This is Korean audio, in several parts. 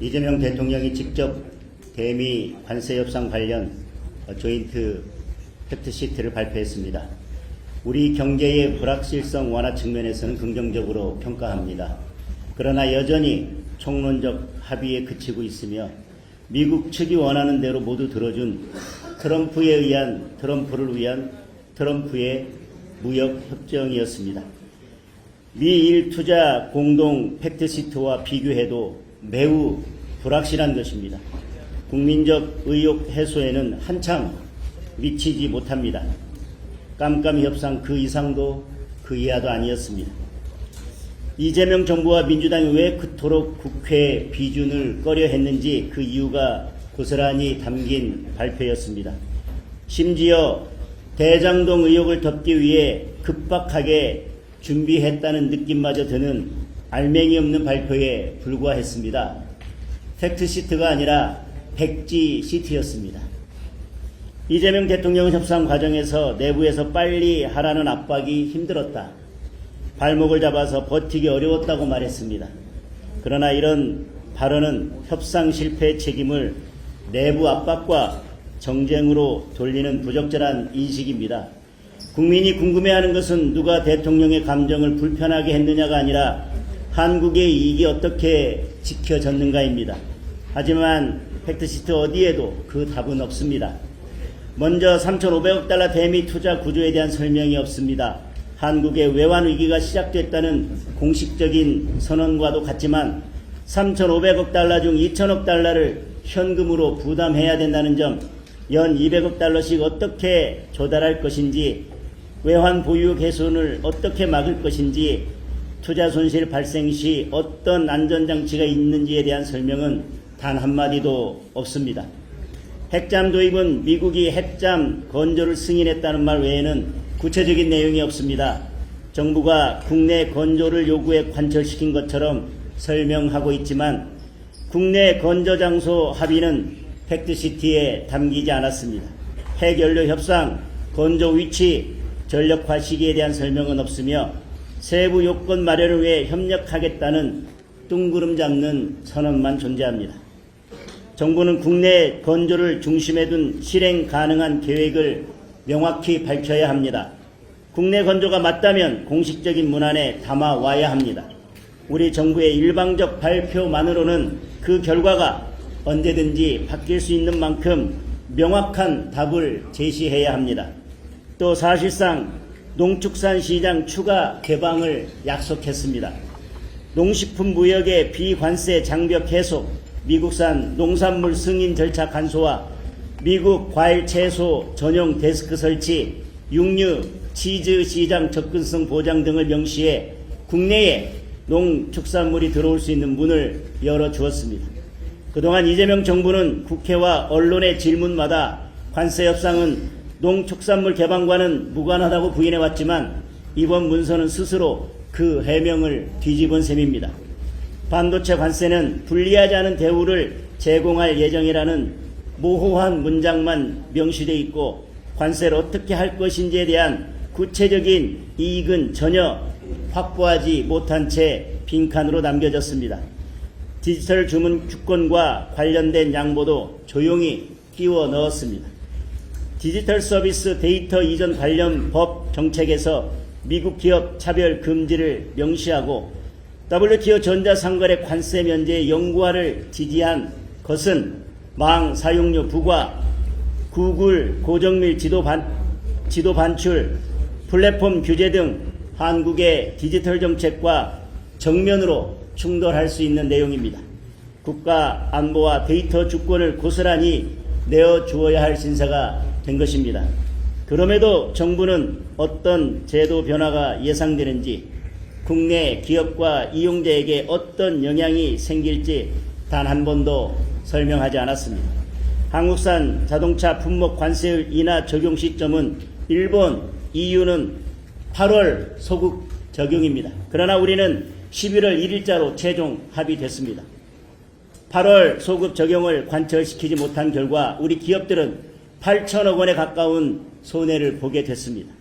이재명 대통령이 직접 대미 관세 협상 관련 조인트 팩트시트를 발표했습니다. 우리 경제의 불확실성 완화 측면에서는 긍정적으로 평가합니다. 그러나 여전히 총론적 합의에 그치고 있으며 미국 측이 원하는 대로 모두 들어준 트럼프를 위한 트럼프의 무역 협정이었습니다. 미일 투자 공동 팩트시트와 비교해도 매우 불확실한 것입니다. 국민적 의혹 해소에는 한참 미치지 못합니다. 깜깜이 협상 그 이상도 그 이하도 아니었습니다. 이재명 정부와 민주당이 왜 그토록 국회 비준을 꺼려 했는지 그 이유가 고스란히 담긴 발표였습니다. 심지어 대장동 의혹을 덮기 위해 급박하게 준비했다는 느낌마저 드는 알맹이 없는 발표에 불과했습니다. 팩트시트가 아니라 백지 시트였습니다. 이재명 대통령 협상 과정에서 내부에서 빨리 하라는 압박이 힘들었다. 발목을 잡아서 버티기 어려웠다고 말했습니다. 그러나 이런 발언은 협상 실패의 책임을 내부 압박과 정쟁으로 돌리는 부적절한 인식입니다. 국민이 궁금해하는 것은 누가 대통령의 감정을 불편하게 했느냐가 아니라 한국의 이익이 어떻게 지켜졌는가입니다. 하지만 팩트시트 어디에도 그 답은 없습니다. 먼저 3,500억 달러 대미 투자 구조에 대한 설명이 없습니다. 한국의 외환 위기가 시작됐다는 공식적인 선언과도 같지만 3,500억 달러 중 2,000억 달러를 현금으로 부담해야 된다는 점, 연 200억 달러씩 어떻게 조달할 것인지, 외환 보유 훼손을 어떻게 막을 것인지, 투자 손실 발생 시 어떤 안전장치가 있는지에 대한 설명은 단 한마디도 없습니다. 핵잠 도입은 미국이 핵잠 건조를 승인했다는 말 외에는 구체적인 내용이 없습니다. 정부가 국내 건조를 요구해 관철시킨 것처럼 설명하고 있지만 국내 건조 장소 합의는 팩트시트에 담기지 않았습니다. 핵연료 협상, 건조 위치, 전력화 시기에 대한 설명은 없으며 세부 요건 마련을 위해 협력하겠다는 뚱구름 잡는 선언만 존재합니다. 정부는 국내 건조를 중심에 둔 실행 가능한 계획을 명확히 밝혀야 합니다. 국내 건조가 맞다면 공식적인 문안에 담아와야 합니다. 우리 정부의 일방적 발표만으로는 그 결과가 언제든지 바뀔 수 있는 만큼 명확한 답을 제시해야 합니다. 또 사실상 농축산시장 추가 개방을 약속했습니다. 농식품 무역의 비관세 장벽 해소, 미국산 농산물 승인 절차 간소화, 미국 과일 채소 전용 데스크 설치, 육류, 치즈 시장 접근성 보장 등을 명시해 국내에 농축산물이 들어올 수 있는 문을 열어주었습니다. 그동안 이재명 정부는 국회와 언론의 질문마다 관세 협상은 농축산물 개방과는 무관하다고 부인해왔지만 이번 문서는 스스로 그 해명을 뒤집은 셈입니다. 반도체 관세는 불리하지 않은 대우를 제공할 예정이라는 모호한 문장만 명시되어 있고 관세를 어떻게 할 것인지에 대한 구체적인 이익은 전혀 확보하지 못한 채 빈칸으로 남겨졌습니다. 디지털 주권과 관련된 양보도 조용히 끼워 넣었습니다. 디지털 서비스 데이터 이전 관련 법 정책에서 미국 기업 차별 금지를 명시하고 WTO 전자상거래 관세 면제 영구화를 지지한 것은 망 사용료 부과, 구글 고정밀 지도 반출, 플랫폼 규제 등 한국의 디지털 정책과 정면으로 충돌할 수 있는 내용입니다. 국가 안보와 데이터 주권을 고스란히 내어주어야 할 신사가 된 것입니다. 그럼에도 정부는 어떤 제도 변화가 예상되는지, 국내 기업과 이용자에게 어떤 영향이 생길지 단 한 번도 설명하지 않았습니다. 한국산 자동차 품목 관세율 인하 적용 시점은 일본, EU는 8월 소급 적용입니다. 그러나 우리는 11월 1일자로 최종 합의됐습니다. 8월 소급 적용을 관철시키지 못한 결과 우리 기업들은 8천억 원에 가까운 손해를 보게 됐습니다.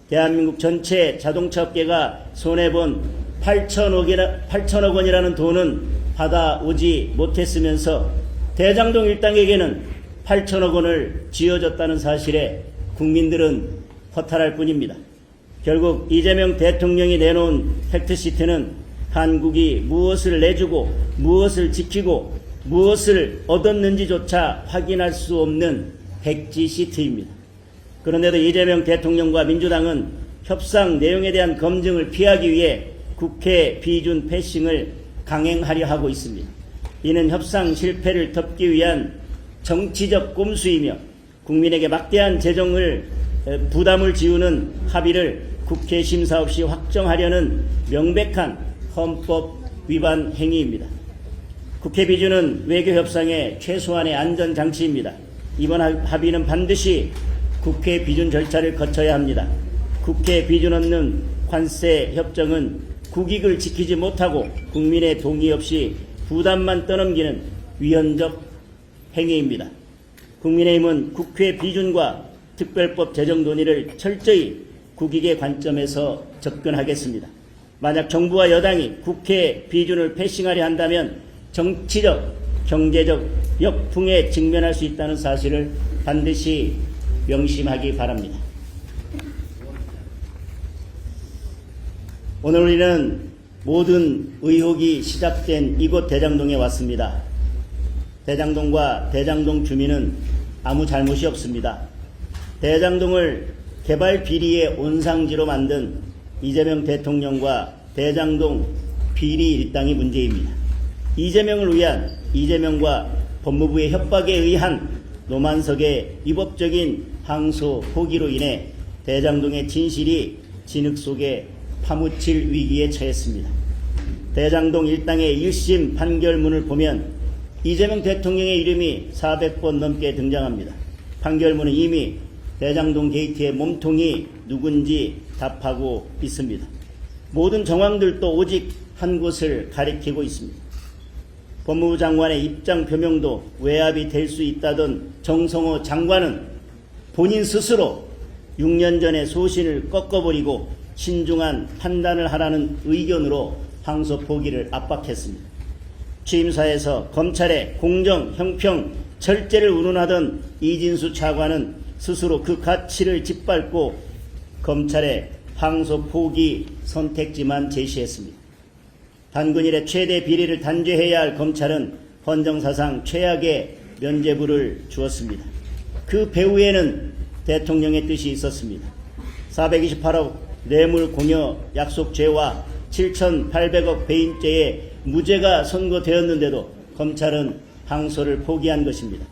대한민국 전체 자동차 업계가 손해본 8천억 원이라는 돈은 받아오지 못했으면서 대장동 일당에게는 8천억 원을 쥐어줬다는 사실에 국민들은 허탈할 뿐입니다. 결국 이재명 대통령이 내놓은 팩트시트는 한국이 무엇을 내주고 무엇을 지키고 무엇을 얻었는지조차 확인할 수 없는 백지 시트입니다. 그런데도 이재명 대통령과 민주당은 협상 내용에 대한 검증을 피하기 위해 국회 비준 패싱을 강행하려 하고 있습니다. 이는 협상 실패를 덮기 위한 정치적 꼼수이며 국민에게 막대한 재정을 부담을 지우는 합의를 국회 심사 없이 확정하려는 명백한 헌법 위반 행위입니다. 국회 비준은 외교협상의 최소한의 안전장치입니다. 이번 합의는 반드시 국회 비준 절차를 거쳐야 합니다. 국회 비준 없는 관세 협정은 국익을 지키지 못하고 국민의 동의 없이 부담만 떠넘기는 위헌적 행위입니다. 국민의힘은 국회 비준과 특별법 제정 논의를 철저히 국익의 관점에서 접근하겠습니다. 만약 정부와 여당이 국회 비준을 패싱하려 한다면 정치적, 경제적 역풍에 직면할 수 있다는 사실을 반드시 명심하기 바랍니다. 오늘 우리는 모든 의혹이 시작된 이곳 대장동에 왔습니다. 대장동과 대장동 주민은 아무 잘못이 없습니다. 대장동을 개발 비리의 온상지로 만든 이재명 대통령과 대장동 비리 일당이 문제입니다. 이재명을 위한 이재명과 법무부의 협박에 의한 노만석의 위법적인 항소 포기로 인해 대장동의 진실이 진흙 속에 파묻힐 위기에 처했습니다. 대장동 일당의 1심 판결문을 보면 이재명 대통령의 이름이 400번 넘게 등장합니다. 판결문은 이미 대장동 게이트의 몸통이 누군지 답하고 있습니다. 모든 정황들도 오직 한 곳을 가리키고 있습니다. 법무부 장관의 입장 표명도 외압이 될 수 있다던 정성호 장관은 본인 스스로 6년 전에 소신을 꺾어버리고 신중한 판단을 하라는 의견으로 항소 포기를 압박했습니다. 취임사에서 검찰의 공정, 형평, 절제를 운운하던 이진수 차관은 스스로 그 가치를 짓밟고 검찰의 항소 포기 선택지만 제시했습니다. 단군일의 최대 비리를 단죄해야 할 검찰은 헌정사상 최악의 면죄부를 주었습니다. 그 배후에는 대통령의 뜻이 있었습니다. 428억 뇌물 공여 약속죄와 7,800억 배임죄에 무죄가 선고되었는데도 검찰은 항소를 포기한 것입니다.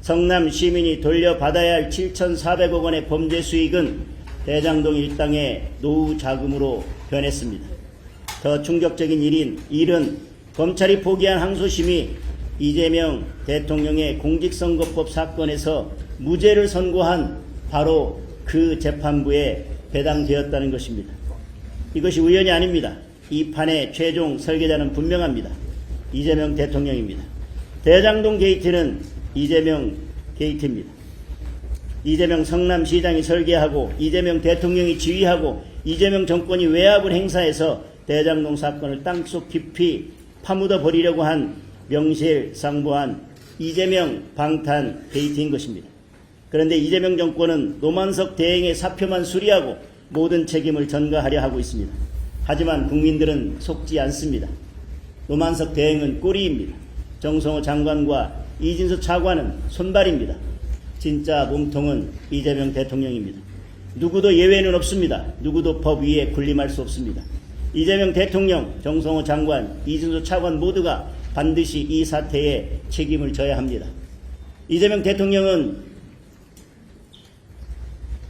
성남 시민이 돌려받아야 할 7,400억 원의 범죄 수익은 대장동 일당의 노후 자금으로 변했습니다. 더 충격적인 일은 검찰이 포기한 항소심이 이재명 대통령의 공직선거법 사건에서 무죄를 선고한 바로 그 재판부에 배당되었다는 것입니다. 이것이 우연이 아닙니다. 이 판의 최종 설계자는 분명합니다. 이재명 대통령입니다. 대장동 게이트는 이재명 게이트입니다. 이재명 성남시장이 설계하고 이재명 대통령이 지휘하고 이재명 정권이 외압을 행사해서 대장동 사건을 땅속 깊이 파묻어 버리려고 한 명실상부한 이재명 방탄 게이트인 것입니다. 그런데 이재명 정권은 노만석 대행의 사표만 수리하고 모든 책임을 전가하려 하고 있습니다. 하지만 국민들은 속지 않습니다. 노만석 대행은 꼬리입니다. 정성호 장관과 이진수 차관은 손발입니다. 진짜 몸통은 이재명 대통령입니다. 누구도 예외는 없습니다. 누구도 법 위에 군림할 수 없습니다. 이재명 대통령, 정성호 장관, 이진수 차관 모두가 반드시 이 사태에 책임을 져야 합니다. 이재명 대통령은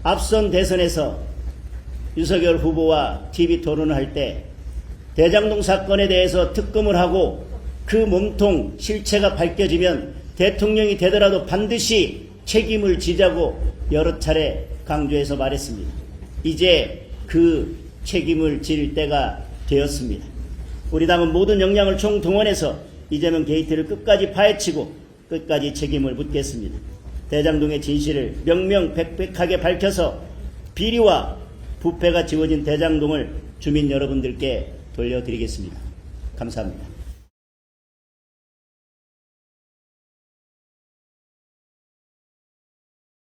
앞선 대선에서 윤석열 후보와 TV 토론을 할 때 대장동 사건에 대해서 특검을 하고 그 몸통 실체가 밝혀지면 대통령이 되더라도 반드시 책임을 지자고 여러 차례 강조해서 말했습니다. 이제 그 책임을 질 때가 되었습니다. 우리 당은 모든 역량을 총동원해서 이재명 게이트를 끝까지 파헤치고 끝까지 책임을 묻겠습니다. 대장동의 진실을 명명백백하게 밝혀서 비리와 부패가 지워진 대장동을 주민 여러분들께 돌려드리겠습니다. 감사합니다.